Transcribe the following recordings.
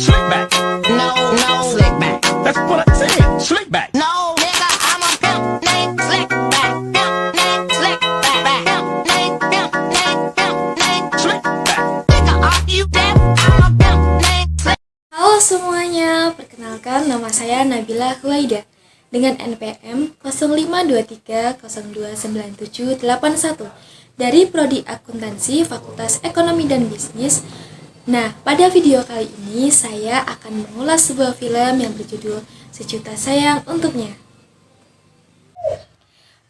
Slick back. No, no, slick back. That's what I said. Slick back. No, nigga, I'm a pimp named Slick Back. Pimp named Slick Back. Pimp named, pimp named, pimp named Slick back. Nigga, are you deaf? I'm a pimp named Slick. Halo semuanya, perkenalkan nama saya Nabila Huwaida dengan NPM 0523029781 dari Prodi Akuntansi Fakultas Ekonomi dan Bisnis. Nah, pada video kali ini saya akan mengulas sebuah film yang berjudul Sejuta Sayang Untuknya.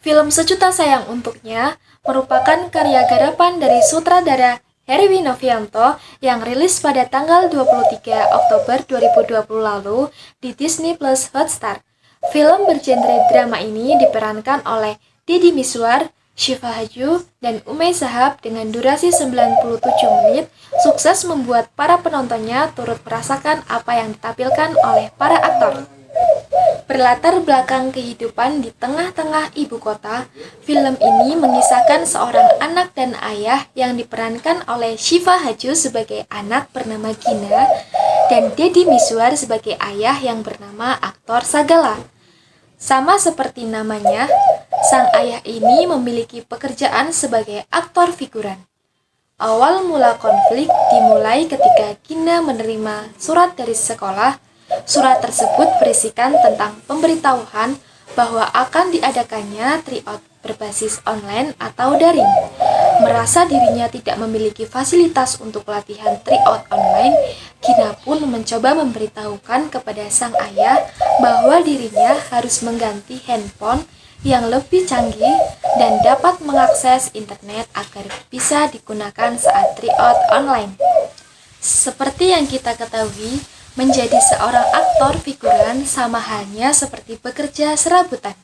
Film Sejuta Sayang Untuknya merupakan karya garapan dari sutradara Heruwi Novianto yang rilis pada tanggal 23 Oktober 2020 lalu di Disney Plus Hotstar. Film bergenre drama ini diperankan oleh Deddy Mizwar, Syifa Haju, dan Umay Shahab dengan durasi 97 menit, sukses membuat para penontonnya turut merasakan apa yang ditampilkan oleh para aktor. Berlatar belakang kehidupan di tengah-tengah ibu kota, film ini mengisahkan seorang anak dan ayah yang diperankan oleh Syifa Haju sebagai anak bernama Gina dan Deddy Mizwar sebagai ayah yang bernama aktor Sagala. Sama seperti namanya, sang ayah ini memiliki pekerjaan sebagai aktor figuran. Awal mula konflik dimulai ketika Gina menerima surat dari sekolah. Surat tersebut berisikan tentang pemberitahuan bahwa akan diadakannya tryout berbasis online atau daring. Merasa dirinya tidak memiliki fasilitas untuk latihan tryout online, Gina pun mencoba memberitahukan kepada sang ayah bahwa dirinya harus mengganti handphone yang lebih canggih dan dapat mengakses internet agar bisa digunakan saat tryout online. Seperti yang kita ketahui, menjadi seorang aktor figuran sama halnya seperti bekerja serabutan.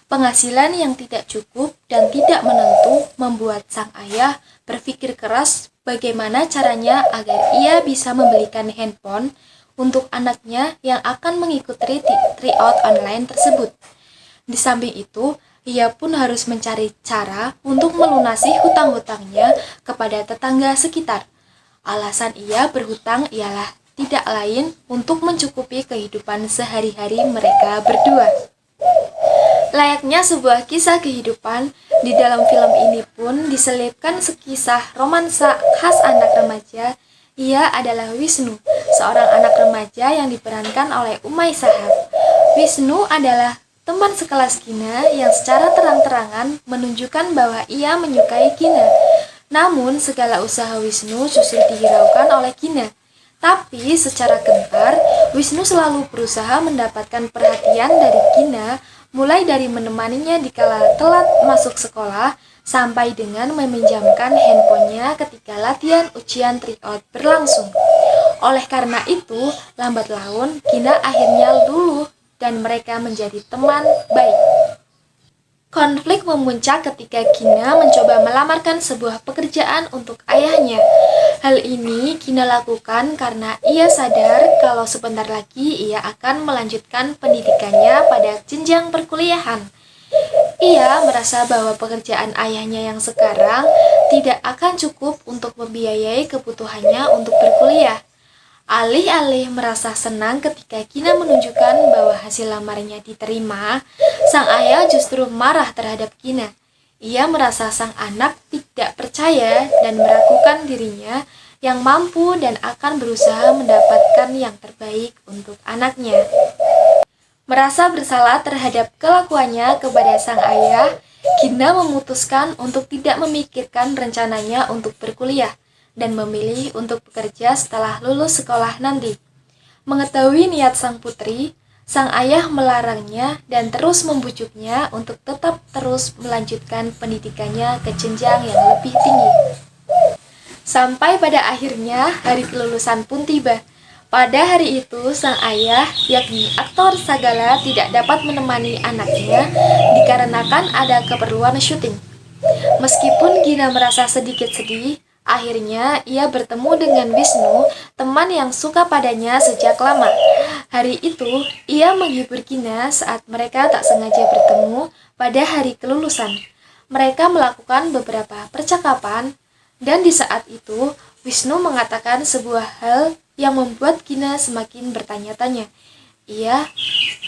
Penghasilan yang tidak cukup dan tidak menentu membuat sang ayah berpikir keras bagaimana caranya agar ia bisa membelikan handphone untuk anaknya yang akan mengikuti tryout online tersebut. Di samping itu, ia pun harus mencari cara untuk melunasi hutang-hutangnya kepada tetangga sekitar. Alasan ia berhutang ialah tidak lain untuk mencukupi kehidupan sehari-hari mereka berdua. Layaknya sebuah kisah kehidupan, di dalam film ini pun diselipkan sekisah romansa khas anak remaja. Ia adalah Wisnu, seorang anak remaja yang diperankan oleh Umay Shahab. Wisnu adalah teman sekelas Gina yang secara terang-terangan menunjukkan bahwa ia menyukai Gina. Namun, segala usaha Wisnu justru dihiraukan oleh Gina. Tapi secara gentar, Wisnu selalu berusaha mendapatkan perhatian dari Gina, mulai dari menemaninya dikala telat masuk sekolah, sampai dengan meminjamkan handphonenya ketika latihan ujian tryout berlangsung. Oleh karena itu, lambat laun Gina akhirnya luluh dan mereka menjadi teman baik. Konflik memuncak ketika Gina mencoba melamarkan sebuah pekerjaan untuk ayahnya. Hal ini Gina lakukan karena ia sadar kalau sebentar lagi ia akan melanjutkan pendidikannya pada jenjang perkuliahan. Ia merasa bahwa pekerjaan ayahnya yang sekarang tidak akan cukup untuk membiayai kebutuhannya untuk berkuliah. Alih-alih merasa senang ketika Gina menunjukkan bahwa hasil lamarnya diterima, sang ayah justru marah terhadap Gina. Ia merasa sang anak tidak percaya dan meragukan dirinya yang mampu dan akan berusaha mendapatkan yang terbaik untuk anaknya. Merasa bersalah terhadap kelakuannya kepada sang ayah, Gina memutuskan untuk tidak memikirkan rencananya untuk berkuliah dan memilih untuk bekerja setelah lulus sekolah nanti. Mengetahui niat sang putri, sang ayah melarangnya dan terus membujuknya untuk tetap terus melanjutkan pendidikannya ke jenjang yang lebih tinggi. Sampai pada akhirnya hari kelulusan pun tiba. Pada hari itu, sang ayah, yakni aktor Sagala, tidak dapat menemani anaknya dikarenakan ada keperluan syuting. Meskipun Gina merasa sedikit sedih, akhirnya ia bertemu dengan Wisnu, teman yang suka padanya sejak lama. Hari itu, ia menghibur Gina saat mereka tak sengaja bertemu pada hari kelulusan. Mereka melakukan beberapa percakapan, dan di saat itu, Wisnu mengatakan sebuah hal yang membuat Gina semakin bertanya-tanya.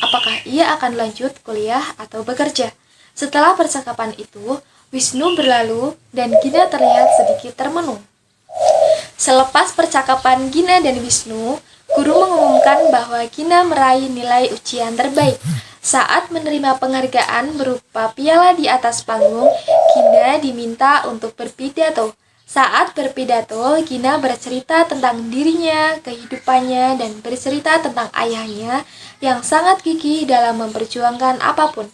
Apakah ia akan lanjut kuliah atau bekerja? Setelah percakapan itu, Wisnu berlalu dan Gina terlihat sedikit termenung. Selepas percakapan Gina dan Wisnu, guru mengumumkan bahwa Gina meraih nilai ujian terbaik. Saat menerima penghargaan berupa piala di atas panggung, Gina diminta untuk berpidato. Saat berpidato, Gina bercerita tentang dirinya, kehidupannya, dan bercerita tentang ayahnya yang sangat gigih dalam memperjuangkan apapun.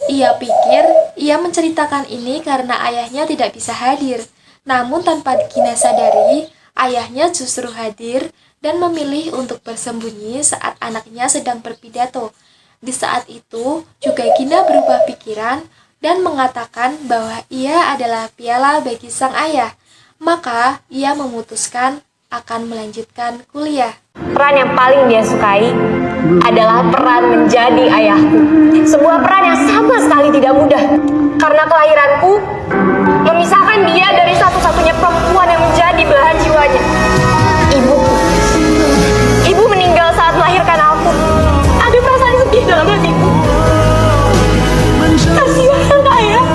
Ia pikir ia menceritakan ini karena ayahnya tidak bisa hadir. Namun tanpa Gina sadari, ayahnya justru hadir dan memilih untuk bersembunyi saat anaknya sedang berpidato. Di saat itu, juga Gina berubah pikiran dan mengatakan bahwa ia adalah piala bagi sang ayah. Maka ia memutuskan akan melanjutkan kuliah. Peran yang paling dia sukai adalah peran menjadi ayahku. Sebuah peran yang sama sekali tidak mudah. Karena kelahiranku memisahkan dia dari satu-satunya perempuan yang menjadi belahan jiwanya. Ibuku. Ibu meninggal saat melahirkan aku. Ada perasaan sedih dalam hatiku. Kasihan ayah.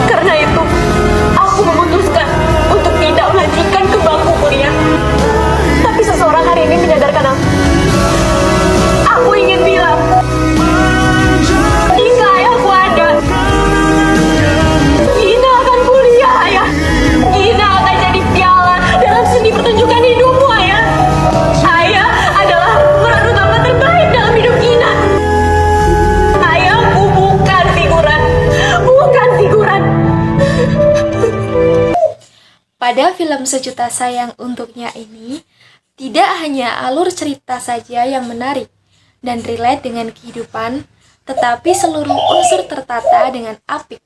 Karena itu, aku memutuskan untuk tidak melanjutkan ke bangku kuliah. Tapi seseorang hari ini menyadarkan aku. Aku ingin bilang, jika ayahku ada, Gina akan kuliah, ayah. Gina akan jadi piala dalam seni pertunjukan hidupmu, ayah. Ayah adalah peran utama terbaik dalam hidup Gina. Ayahku bukan figuran. Bukan figuran. Pada film Sejuta Sayang Untuknya ini, tidak hanya alur cerita saja yang menarik dan relate dengan kehidupan, tetapi seluruh unsur tertata dengan apik.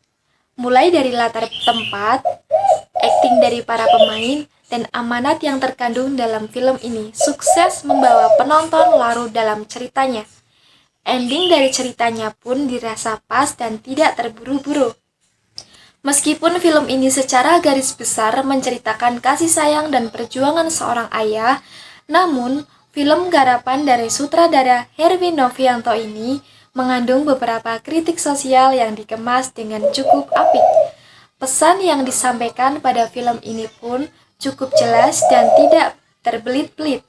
Mulai dari latar tempat, akting dari para pemain, dan amanat yang terkandung dalam film ini sukses membawa penonton larut dalam ceritanya. Ending dari ceritanya pun dirasa pas dan tidak terburu-buru. Meskipun film ini secara garis besar menceritakan kasih sayang dan perjuangan seorang ayah, namun film garapan dari sutradara Herwi Novianto ini mengandung beberapa kritik sosial yang dikemas dengan cukup apik. Pesan yang disampaikan pada film ini pun cukup jelas dan tidak terbelit-belit.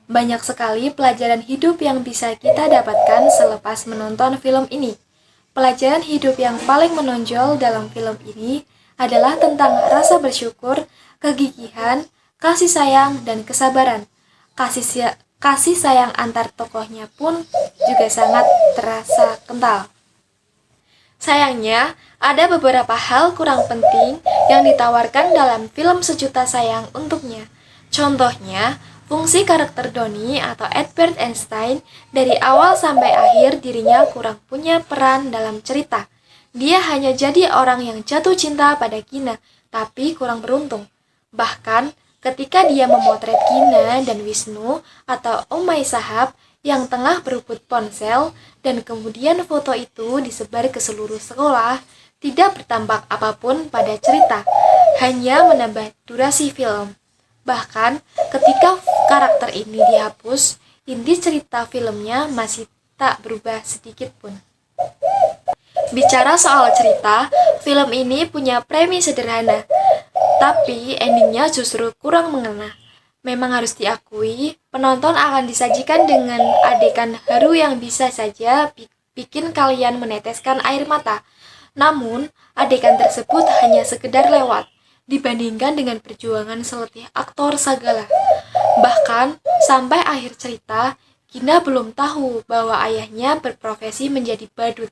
Banyak sekali pelajaran hidup yang bisa kita dapatkan selepas menonton film ini. Pelajaran hidup yang paling menonjol dalam film ini adalah tentang rasa bersyukur, kegigihan, kasih sayang, dan kesabaran. Kasih sayang antar tokohnya pun juga sangat terasa kental. Sayangnya, ada beberapa hal kurang penting yang ditawarkan dalam film Sejuta Sayang Untuknya. Contohnya, fungsi karakter Donnie atau Edward Einstein dari awal sampai akhir dirinya kurang punya peran dalam cerita. Dia hanya jadi orang yang jatuh cinta pada Gina, tapi kurang beruntung. Bahkan ketika dia memotret Gina dan Wisnu atau Umay Sahab yang tengah berebut ponsel dan kemudian foto itu disebar ke seluruh sekolah, tidak bertampak apapun pada cerita, hanya menambah durasi film. Bahkan, ketika karakter ini dihapus, inti cerita filmnya masih tak berubah sedikit pun. Bicara soal cerita, film ini punya premis sederhana, tapi endingnya justru kurang mengena. Memang harus diakui, penonton akan disajikan dengan adegan haru yang bisa saja bikin kalian meneteskan air mata. Namun, adegan tersebut hanya sekedar lewat dibandingkan dengan perjuangan seletih aktor segala. Bahkan, sampai akhir cerita, Gina belum tahu bahwa ayahnya berprofesi menjadi badut.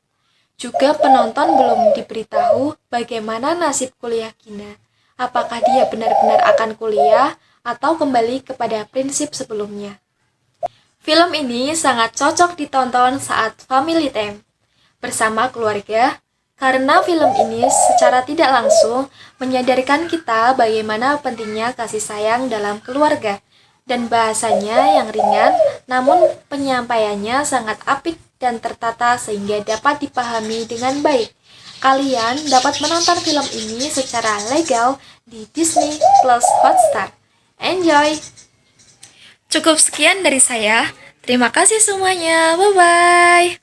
Juga penonton belum diberitahu bagaimana nasib kuliah Gina. Apakah dia benar-benar akan kuliah atau kembali kepada prinsip sebelumnya. Film ini sangat cocok ditonton saat family time bersama keluarga, karena film ini secara tidak langsung menyadarkan kita bagaimana pentingnya kasih sayang dalam keluarga, dan bahasanya yang ringan namun penyampaiannya sangat apik dan tertata sehingga dapat dipahami dengan baik. Kalian dapat menonton film ini secara legal di Disney Plus Hotstar. Enjoy! Cukup sekian dari saya. Terima kasih semuanya. Bye-bye.